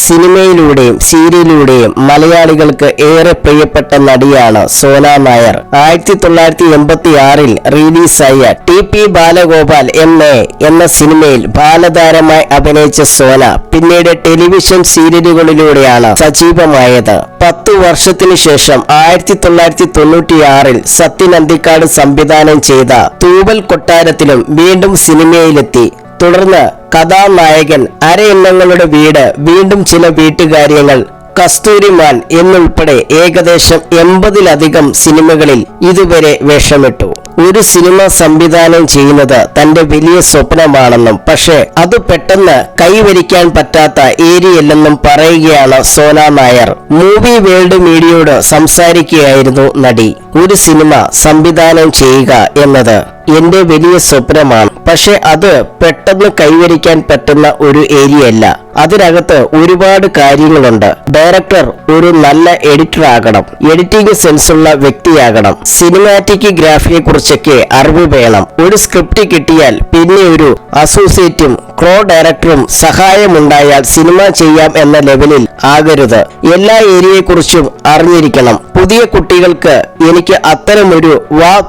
സിനിമയിലൂടെയും സീരിയലിലൂടെയും മലയാളികൾക്ക് ഏറെ പ്രിയപ്പെട്ട നടിയാണ് സോന നായർ. 1986 റിലീസായ ടി.പി. ബാലഗോപാൽ എം.എ. എന്ന സിനിമയിൽ ബാലതാരമായി അഭിനയിച്ച സോന പിന്നീട് ടെലിവിഷൻ സീരിയലുകളിലൂടെയാണ് സജീവമായത്. 10 വർഷത്തിനു ശേഷം 1996 സത്യൻ അന്തിക്കാട് സംവിധാനം ചെയ്ത തൂവൽ കൊട്ടാരത്തിലും വീണ്ടും സിനിമയിലെത്തി. തുടർന്ന് കഥാനായകൻ, അരയന്നങ്ങളുടെ വീട്, വീണ്ടും ചില വീട്ടുകാര്യങ്ങൾ, കസ്തൂരിമാൻ എന്നുൾപ്പെടെ ഏകദേശം 80-ലധികം സിനിമകളിൽ ഇതുവരെ വേഷമിട്ടു. ഒരു സിനിമ സംവിധാനം ചെയ്യുന്നത് തന്റെ വലിയ സ്വപ്നമാണെന്നും പക്ഷേ അത് പെട്ടെന്ന് കൈവരിക്കാൻ പറ്റാത്ത ഏരിയല്ലെന്നും പറയുകയാണ് സോന നായർ. മൂവി വേൾഡ് മീഡിയയോട് സംസാരിക്കുകയായിരുന്നു നടി. ഒരു സിനിമ സംവിധാനം ചെയ്യുക എന്നത് എന്റെ വലിയ സ്വപ്നമാണ്, പക്ഷെ അത് പെട്ടെന്ന് കൈവരിക്കാൻ പറ്റുന്ന ഒരു ഏരിയയല്ല. അതിനകത്ത് ഒരുപാട് കാര്യങ്ങളുണ്ട്. ഡയറക്ടർ ഒരു നല്ല എഡിറ്റർ ആകണം, എഡിറ്റിംഗ് സെൻസുള്ള വ്യക്തിയാകണം, സിനിമാറ്റിക് ഗ്രാഫിയെ കുറിച്ചൊക്കെ അറിവ് വേണം. ഒരു സ്ക്രിപ്റ്റ് കിട്ടിയാൽ പിന്നെ ഒരു അസോസിയേറ്റും ക്രോ ഡയറക്ടറും സഹായമുണ്ടായാൽ സിനിമ ചെയ്യാം എന്ന ലെവലിൽ ആകരുത്. എല്ലാ ഏരിയയെക്കുറിച്ചും അറിഞ്ഞിരിക്കണം. പുതിയ കുട്ടികൾക്ക് എനിക്ക് അത്തരമൊരു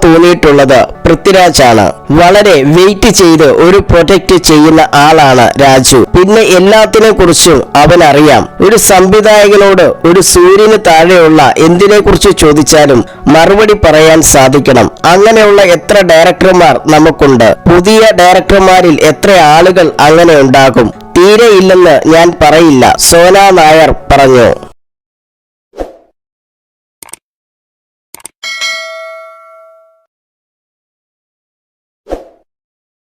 തോന്നിയിട്ടുള്ളത് പൃഥ്വിരാജാണ്. വളരെ വെയിറ്റ് ചെയ്ത് ഒരു പ്രൊജക്റ്റ് ചെയ്യുന്ന ആളാണ് രാജു. പിന്നെ എല്ലാത്തിനെ കുറിച്ചും അവനറിയാം. ഒരു സംവിധായകനോട് ഒരു സൂര്യന് താഴെയുള്ള എന്തിനെ കുറിച്ച് ചോദിച്ചാലും മറുപടി പറയാൻ സാധിക്കണം. അങ്ങനെയുള്ള എത്ര ഡയറക്ടർമാർ നമുക്കുണ്ട്. പുതിയ ഡയറക്ടർമാരിൽ എത്ര ആളുകൾ അങ്ങനെ ഉണ്ടാകും? തീരെ ഇല്ലെന്ന് ഞാൻ പറയില്ല, സോന നായർ പറഞ്ഞു.